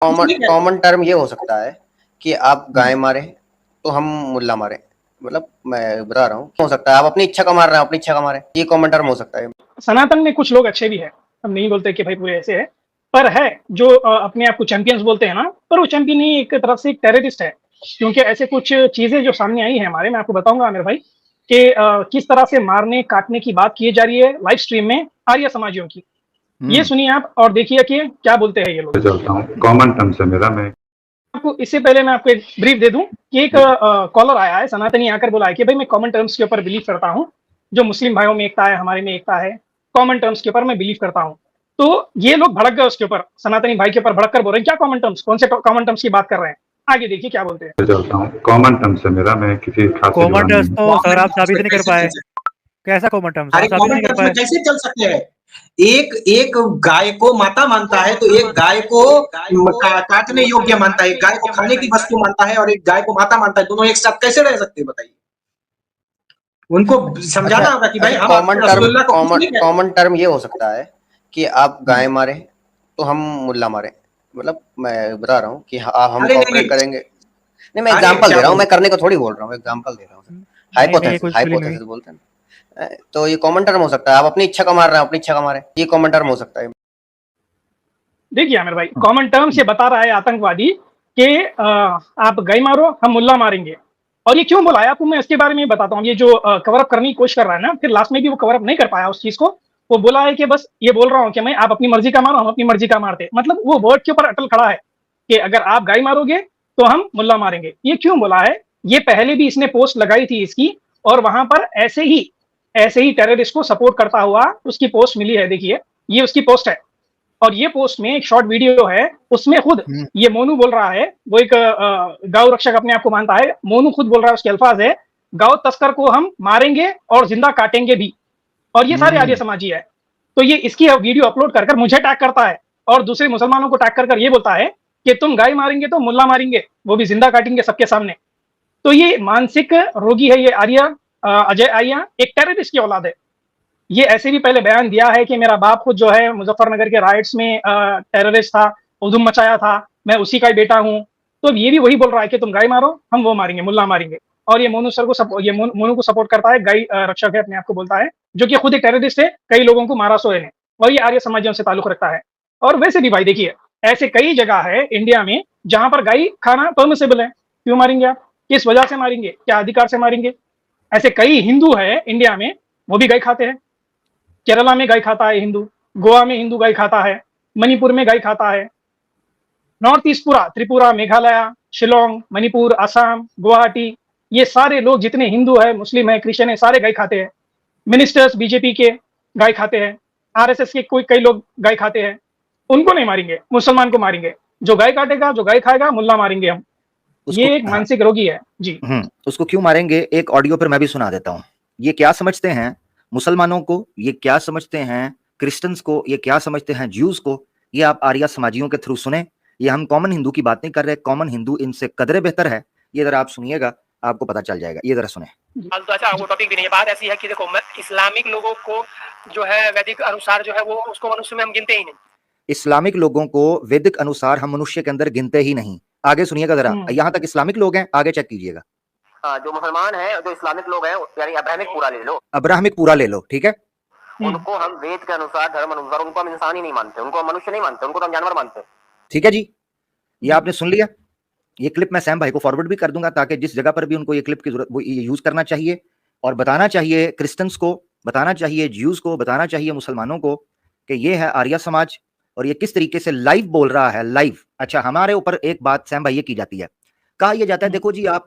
Common common term ये हो सकता है कि आप गाय मारे तो हम मुल्ला मारे, मतलब मैं बता रहा हूँ हो सकता है आप अपनी इच्छा का मार रहे हैं, अपनी इच्छा का मारे, ये कॉमन टर्म हो सकता है। सनातन में कुछ लोग अच्छे भी हैं, हम नहीं बोलते कि भाई पूरे ऐसे है, पर है जो अपने आप को चैंपियंस बोलते हैं ना, पर वो चैंपियन नहीं, एक तरफ से एक टेररिस्ट है। क्योंकि ऐसे कुछ चीजें जो सामने आई है हमारे, मैं आपको बताऊंगा आमिर भाई कि किस तरह से मारने काटने की बात की जा रही है लाइव स्ट्रीम में आर्य समाजियों की। ये सुनिए आप और देखिए कि क्या बोलते हैं ये लोग। चलता हूँ कॉमन टर्म से मेरा, मैं आपको इससे पहले मैं आपको एक ब्रीफ दे दूं कि एक कॉलर आया है सनातनी, आकर बोला है कि भाई मैं कॉमन टर्म्स के ऊपर बिलीव करता हूं, जो मुस्लिम भाइयों में एकता है, हमारे में एकता है, कॉमन टर्म्स के ऊपर मैं बिलीव करता हूं। तो ये लोग भड़क गए उसके ऊपर, सनातनी भाई के ऊपर भड़क कर बोल रहे हैं क्या कॉमन टर्म्स, कौन से कॉमन टर्म्स की बात कर रहे हैं। आगे देखिए क्या बोलते हैं। चलता हूँ कॉमन टर्म से मेरा, मैं किसी खास से जुड़ा कॉमन टर्म्स नहीं तो सर आप साबित नहीं कर पाए, कैसा कॉमन टर्म्स अरे आप साबित कॉमन नहीं कर टर्म्स में पाए। कैसे चल सकते हैं? एक एक गाय को माता मानता है तो एक गाय को काटने योग्य मानता है, एक गाय को खाने की वस्तु मानता है और एक गाय को माता मानता है। दोनों एक साथ कैसे रह सकते हैं बताइए? उनको समझाना होगा कि भाई हम कॉमन टर्म ये हो सकता है कि आप गाय मारे तो हम मुल्ला मारे, मतलब मैं बता रहा हूँ कि हम कॉपरेट करेंगे। नहीं मैं एग्जांपल दे रहा हूँ, मैं करने को थोड़ी बोल रहा हूँ, एग्जांपल दे रहा हूँ, हाइपोथेसिस बोलते हैं। तो ये कॉमन टर्म हो सकता है, आप अपनी इच्छा का मार रहे हैं, अपनी इच्छा का मारे, ये कॉमन टर्म हो सकता है। देखिए आमिर भाई, कॉमन टर्म से बता रहा है आतंकवादी कि आप गाय मारो हम मुल्ला मारेंगे। और ये क्यों बोला है आपको मैं इसके बारे में बताता हूँ। ये जो कवर अप करने की कोशिश कर रहा है ना, फिर लास्ट में भी वो कवर अप नहीं कर पाया उस चीज को। वो बोला है कि बस ये बोल रहा हूँ कि मैं आप अपनी मर्जी का मारो हम अपनी मर्जी का मारते, मतलब वो वर्ड के ऊपर अटल खड़ा है कि अगर आप गाय मारोगे तो हम मुल्ला मारेंगे। ये क्यों बोला है, ये पहले भी इसने पोस्ट लगाई थी इसकी, और वहां पर ऐसे ही टेररिस्ट को सपोर्ट करता हुआ उसकी पोस्ट मिली है। देखिए ये उसकी पोस्ट है, और ये पोस्ट में एक शॉर्ट वीडियो है, उसमें खुद ये मोनू बोल रहा है, वो एक गौ रक्षक अपने आप को मानता है, मोनू खुद बोल रहा है, उसके अल्फाज है गौ तस्कर को हम मारेंगे और जिंदा काटेंगे भी। और ये सारे आर्य समाजी है। तो ये इसकी वीडियो अपलोड कर मुझे टैग करता है और दूसरे मुसलमानों को टैग कर ये बोलता है कि तुम गाय मारेंगे तो मुल्ला मारेंगे, वो भी जिंदा काटेंगे सबके सामने। तो ये मानसिक रोगी है ये आर्य, अजय आर्या एक टेररिस्ट की औलाद है। ये ऐसे भी पहले बयान दिया है कि मेरा बाप खुद जो है मुजफ्फरनगर के राइट्स में टेररिस्ट था, उधुम मचाया था, मैं उसी का ही बेटा हूं। तो ये भी वही बोल रहा है कि तुम गाय मारो हम वो मारेंगे, मुल्ला मारेंगे। और ये मोनू सर को मोनू को सपोर्ट करता है, गाय रक्षक है अपने आप को बोलता है, जो कि खुद एक टेररिस्ट है, कई लोगों को मारा सोए ने, और ये आर्य समाजियों से ताल्लुक रखता है। और वैसे भी भाई देखिए ऐसे कई जगह है इंडिया में जहां पर गाय खाना परमिसेबल है। क्यों मारेंगे आप, किस वजह से मारेंगे, क्या अधिकार से मारेंगे? ऐसे कई हिंदू है इंडिया में, वो भी गाय खाते हैं। केरला में गाय खाता है हिंदू, गोवा में हिंदू गाय खाता है, मणिपुर में गाय खाता है, नॉर्थ ईस्ट पूरा त्रिपुरा, मेघालय, शिलोंग, मणिपुर, असम, गुवाहाटी, ये सारे लोग जितने हिंदू है, मुस्लिम है, क्रिश्चियन है, सारे गाय खाते हैं। मिनिस्टर्स बीजेपी के गाय खाते हैं, आरएसएस के कई लोग गाय खाते हैं। उनको नहीं मारेंगे, मुसलमान को मारेंगे। जो गाय काटेगा, जो गाय खाएगा, मुल्ला मारेंगे हम। ये एक मानसिक रोगी है जी। उसको क्यों मारेंगे, एक ऑडियो पर मैं भी सुना देता हूँ। ये क्या समझते हैं मुसलमानों को, ये क्या समझते हैं क्रिश्चियंस को, ये क्या समझते हैं ज्यूज को, ये आप आर्या समाजियों के थ्रू सुने। ये हम कॉमन हिंदू की बात नहीं कर रहे, कॉमन हिंदू इनसे कदरे बेहतर है। ये जरा आप सुनिएगा, आपको पता चल जाएगा, ये जरा सुने। तो अच्छा वो टॉपिक भी नहीं है, बात ऐसी है कि देखो इस्लामिक लोगों को जो है वैदिक अनुसार जो है वो उसको मनुष्य में हम गिनते ही नहीं। इस्लामिक लोगों को वैदिक अनुसार हम मनुष्य के अंदर गिनते ही नहीं। आगे सुनिएगा जरा, यहाँ तक इस्लामिक लोग हैं, आगे चेक कीजिएगा। जो मुसलमान हैं, जो इस्लामिक लोग हैं, यानी अब्राहमिक पूरा ले लो, अब्राहमिक पूरा ले लो, ठीक है। उनको हम वेद के अनुसार, धर्म अनुसार, उनको हम इंसान ही नहीं मानते, उनको हम मनुष्य नहीं मानते, उनको तो हम जानवर मानते। ठीक है जी, ये आपने सुन लिया। ये क्लिप मैं सैम भाई को फॉरवर्ड भी कर दूंगा, ताकि जिस जगह पर भी उनको ये क्लिप की जरूरत, वो ये यूज करना चाहिए और बताना चाहिए क्रिश्चियंस को, बताना चाहिए ज्यूज को, बताना चाहिए मुसलमानों को कि ये है आर्या समाज और ये किस तरीके से लाइव बोल रहा है, लाइव। अच्छा, हमारे ऊपर एक बात सैम भाई ये की जाती है, कहा यह जाता है देखो जी आप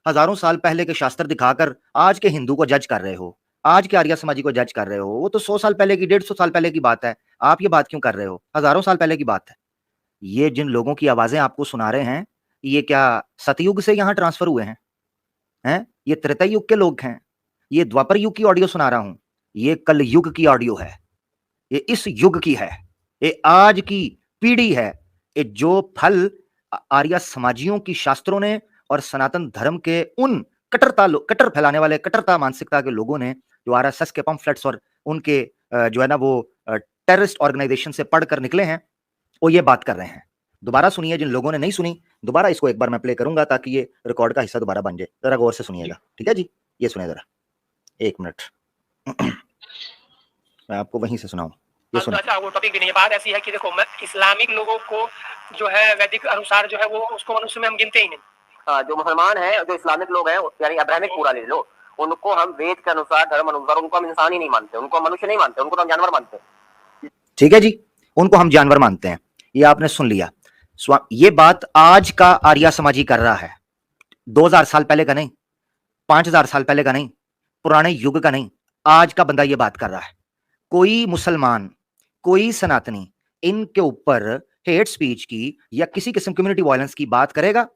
हजारों साल पहले के शास्त्र दिखाकर आज के हिंदू को जज कर रहे हो, आज के आर्या समाजी को जज कर रहे हो। वो तो 100 साल पहले की, 150 साल पहले की बात है, आप ये बात क्यों कर रहे हो? हजारों साल पहले की बात है। ये जिन लोगों की आवाजें आपको सुना रहे हैं, ये क्या सतयुग से यहाँ ट्रांसफर हुए हैं? ये त्रेता युग के लोग हैं। ये द्वापर युग की ऑडियो सुना रहा हूं, ये कल युग की ऑडियो है, ये इस युग की है, ये आज की पीढ़ी है। ये जो फल आर्या समाजियों की शास्त्रों ने और सनातन धर्म के उन कट्टर फैलाने वाले, कट्टरता मानसिकता के लोगों ने, जो आरएसएस के पम्फलेट्स और उनके जो है ना वो टेररिस्ट ऑर्गेनाइजेशन से पढ़कर निकले हैं, वो ये बात कर रहे हैं। दोबारा सुनिए, जिन लोगों ने नहीं सुनी दोबारा इसको एक बार मैं प्ले करूंगा ताकि ये रिकॉर्ड का हिस्सा दोबारा बन जाए। जरा गौर से सुनिएगा, ठीक है जी? ये सुनिए जरा, 1 मिनट मैं आपको वहीं से सुनाऊं। ये सुनिए। अच्छा, वो टॉपिक भी नहीं है। बात ऐसी है कि देखो, मैं इस्लामिक लोगों को जो है वैदिक अनुसार जो है वो उसको मनुष्य में हम गिनते ही नहीं। हाँ, जो मुसलमान है, जो इस्लामिक लोग हैं, यानी अब्राहमिक पूरा ले लो, उनको हम वेद के अनुसार, धर्म अनुसार, उनको हम इंसान ही नहीं मानते, उनको मनुष्य नहीं मानते, उनको तो हम जानवर मानते हैं। ठीक है जी, उनको हम जानवर मानते हैं। ये आपने सुन लिया। ये बात आज का आर्या समाजी कर रहा है, 2000 साल पहले का नहीं, 5000 साल पहले का नहीं, पुराने युग का नहीं, आज का बंदा ये बात कर रहा है। कोई मुसलमान, कोई सनातनी इनके ऊपर हेट स्पीच की या किसी किस्म कम्युनिटी वायलेंस की बात करेगा?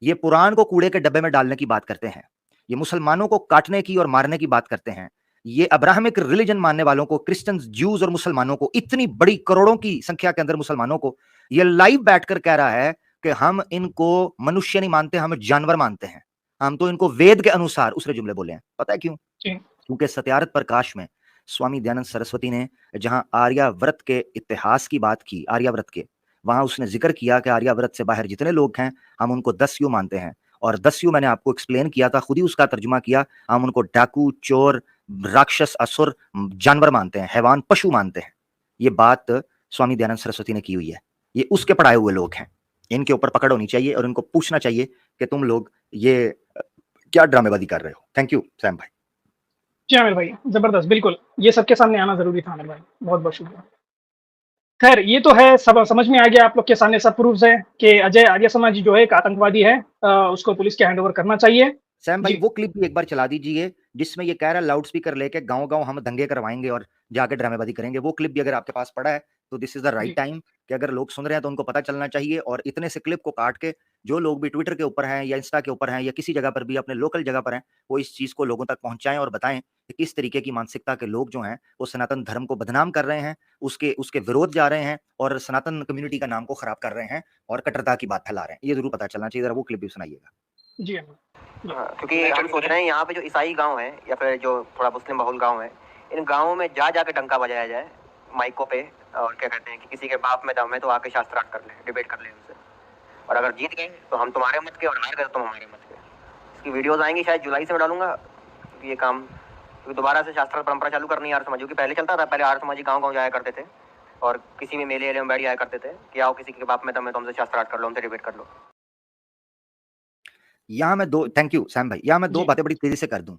ये कुरान को कूड़े के डब्बे में डालने की बात करते हैं, ये मुसलमानों को काटने की और मारने की बात करते हैं, ये अब्राहमिक रिलीजन मानने वालों को, क्रिश्चियंस, ज्यूज और मुसलमानों को, इतनी बड़ी करोड़ों की संख्या के अंदर मुसलमानों को ये लाइव बैठकर कह रहा है कि हम इनको मनुष्य नहीं मानते, हम जानवर मानते हैं, हम तो इनको वेद के अनुसार, उसने जुमले बोले हैं। पता है क्यों? क्योंकि सत्यार्थ प्रकाश में स्वामी दयानंद सरस्वती ने जहां आर्याव्रत के इतिहास की बात की, आर्याव्रत के, वहां उसने जिक्र किया कि आर्याव्रत से बाहर जितने लोग हैं हम उनको दस्यु मानते हैं, और दस्यु मैंने आपको एक्सप्लेन किया था, खुद ही उसका तर्जुमा किया, हम उनको डाकू, चोर, राक्षस, असुर, जानवर मानते हैं, हैवान, पशु मानते हैं। ये बात स्वामी दयानंद सरस्वती ने की हुई है। ये उसके पढ़ाए हुए लोग हैं, इनके ऊपर पकड़ होनी चाहिए और इनको पूछना चाहिए कि तुम लोग ये क्या ड्रामेबाजी कर रहे हो। थैंक यू सैम भाई। जी आमिर भाई, जबरदस्त, बिल्कुल ये सबके सामने आना जरूरी था आमिर भाई, बहुत बहुत शुक्रिया। खैर, ये तो है, सब समझ में आ गया आप लोग के सामने, सब प्रूफ्स है कि अजय आर्य समाजी जो है एक आतंकवादी है, उसको पुलिस के हैंड ओवर करना चाहिए। सैम भाई वो क्लिप भी एक बार चला दीजिए जिसमें ये कह रहा है लाउड स्पीकर लेके गांव गांव हम दंगे करवाएंगे और जाके ड्रामेबाजी करेंगे। वो क्लिप भी अगर आपके पास पड़ा है तो this is the right time कि अगर लोग सुन रहे हैं तो उनको पता चलना चाहिए, और इतने से क्लिप को काट के जो लोग भी ट्विटर के ऊपर हैं या इंस्टा के ऊपर हैं या किसी जगह पर भी अपने लोकल जगह पर हैं, वो इस चीज को लोगों तक पहुंचाएं और बताएं कि किस तरीके की मानसिकता के लोग जो हैं वो सनातन धर्म को बदनाम कर रहे हैं, उसके उसके विरोध जा रहे हैं और सनातन कम्युनिटी का नाम को खराब कर रहे हैं और कट्टरता की बात फैला रहे हैं। ये जरूर पता चलना चाहिए। जरा वो क्लिप भी सुनाइएगा। जी हाँ, क्योंकि हम सोच रहे हैं यहाँ पे जो ईसाई गांव है या फिर जो थोड़ा मुस्लिम बहुल गांव है, इन गांवों में जा जाके डंका बजाया जाए माइकों पे, और क्या कहते हैं कि किसी के बाप में दम है तो आके शास्त्रार्थ कर ले, डिबेट कर ले उनसे, और अगर जीत गए तो हम तुम्हारे मत के और हार गए तो तुम हमारे मत के। इसकी वीडियोस आएंगी शायद जुलाई से मैं डालूंगा, क्योंकि ये काम, क्योंकि दोबारा से शास्त्रार्थ परंपरा चालू करनी है आर्य समाजी की। पहले चलता था, पहले आर्य समाजी गाँव गाँव जाया करते थे और किसी भी मेले में बैठ जाया करते थे कि आओ किसी के बाप में दम है तो हमसे शास्त्रार्थ कर लो, हमसे डिबेट कर लो। यहाँ मैं दो, थैंक यू सैम भाई, यहाँ मैं दो बातें बड़ी तेजी से कर दूं।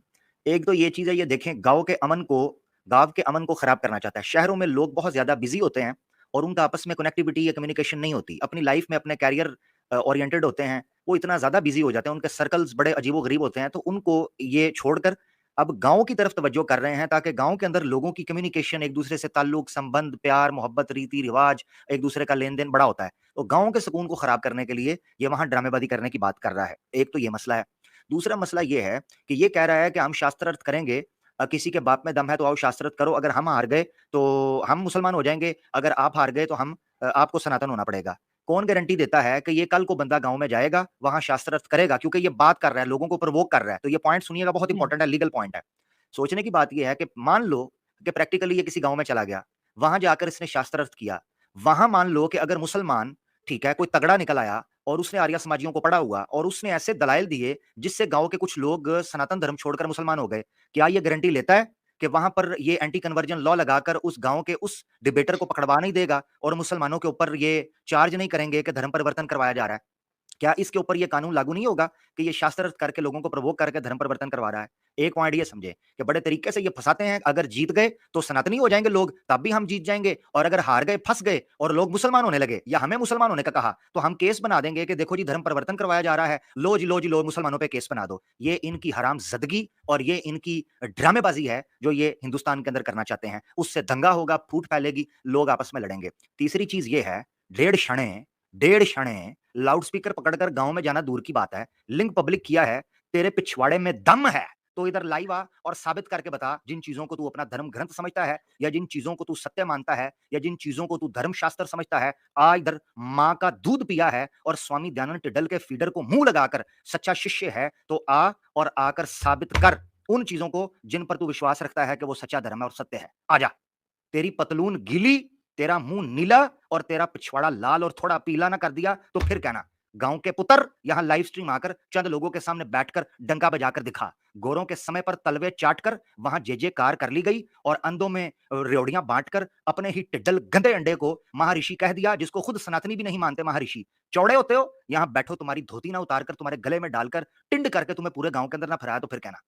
एक तो ये चीज है, ये देखें गांव के अमन को खराब करना चाहता है। शहरों में लोग बहुत ज्यादा बिजी होते हैं और उनका आपस में कनेक्टिविटी या कम्युनिकेशन नहीं होती, अपनी लाइफ में अपने कैरियर ओरिएंटेड होते हैं, वो इतना ज्यादा बिजी हो जाते हैं, उनके सर्कल्स बड़े अजीबोगरीब होते हैं, तो उनको ये छोड़कर अब गांव की तरफ तवज्जो कर रहे हैं ताकि गांव के अंदर लोगों की कम्युनिकेशन, एक दूसरे से ताल्लुक, संबंध, प्यार, मोहब्बत, रीति रिवाज, एक दूसरे का लेन देन बड़ा होता है। तो गांव के सुकून को खराब करने के लिए ये वहां ड्रामेबाजी करने की बात कर रहा है। एक तो ये मसला है। दूसरा मसला ये है कि ये कह रहा है कि हम शास्त्रार्थ करेंगे, किसी के बाप में दम है तो आओ शास्त्रार्थ करो, अगर हम हार गए तो हम मुसलमान हो जाएंगे, अगर आप हार गए तो हम आपको सनातन होना पड़ेगा। कौन गारंटी देता है कि ये कल को बंदा गांव में जाएगा, वहां शास्त्रार्थ करेगा? क्योंकि ये बात कर रहा है, लोगों को प्रोवोक कर रहा है। तो ये पॉइंट सुनिएगा, बहुत इंपॉर्टेंट है, लीगल पॉइंट है। सोचने की बात यह है कि मान लो कि प्रैक्टिकली ये किसी गांव में चला गया, वहां जाकर इसने शास्त्रार्थ किया, वहां मान लो कि अगर मुसलमान, ठीक है, कोई तगड़ा निकल आया और उसने आर्य समाजियों को पढ़ा हुआ और उसने ऐसे दलाइल दिए जिससे गांव के कुछ लोग सनातन धर्म छोड़कर मुसलमान हो गए, क्या ये गारंटी लेता है कि वहां पर ये एंटी कन्वर्जन लॉ लगाकर उस गांव के उस डिबेटर को पकड़वा नहीं देगा और मुसलमानों के ऊपर ये चार्ज नहीं करेंगे कि धर्म परिवर्तन करवाया जा रहा है? क्या इसके ऊपर ये कानून लागू नहीं होगा कि ये शास्त्रार्थ करके लोगों को प्रवोक करके धर्म परिवर्तन करवा रहा है? एक पॉइंट ये समझे कि बड़े तरीके से ये फंसाते हैं, अगर जीत गए तो सनातनी हो जाएंगे लोग, तब भी हम जीत जाएंगे, और अगर हार गए, फंस गए और लोग मुसलमान होने लगे या हमें मुसलमान होने का कहा, तो हम केस बना देंगे कि देखो जी धर्म परिवर्तन करवाया जा रहा है, लो जी लो जी लो, मुसलमानों पे केस बना दो। ये इनकी हरामजदगी और ये इनकी ड्रामेबाजी है जो ये हिंदुस्तान के अंदर करना चाहते हैं। उससे दंगा होगा, फूट फैलेगी, लोग आपस में लड़ेंगे। तीसरी चीज ये है, डेढ़ क्षणे लाउड स्पीकर पकड़कर गांव में जाना दूर की बात है, लिंक पब्लिक किया है, तेरे पिछवाड़े में दम है तो इधर लाइव आ और साबित करके बता, जिन चीजों को तू अपना धर्म ग्रंथ समझता है या जिन चीजों को तू सत्य मानता है या जिन चीजों को तू धर्म शास्त्र समझता है, आ इधर माँ का दूध पिया है और स्वामी दयानंद टिड्डल के फीडर को मुंह लगाकर सच्चा शिष्य है, तो आ और आकर साबित कर उन चीजों को जिन पर तू विश्वास रखता है कि वो सच्चा धर्म है और सत्य है। आजा, तेरी पतलून गीली, तेरा मुंह नीला और तेरा पिछवाड़ा लाल और थोड़ा पीला ना कर दिया तो फिर कहना। गांव के पुत्र यहां लाइव स्ट्रीम आकर चंद लोगों के सामने बैठकर डंका बजाकर दिखा। गोरों के समय पर तलवे चाटकर वहां जे कार कर ली गई और अंधों में रेवड़ियां बांटकर अपने ही टिड्डल गंदे अंडे को महर्षि कह दिया, जिसको खुद सनातनी भी नहीं मानते महर्षि। चौड़े होते हो, यहां बैठो, तुम्हारी धोती ना उतार कर तुम्हारे गले में डालकर टिंड करके तुम्हें पूरे गांव के अंदर ना फहराया तो फिर कहना।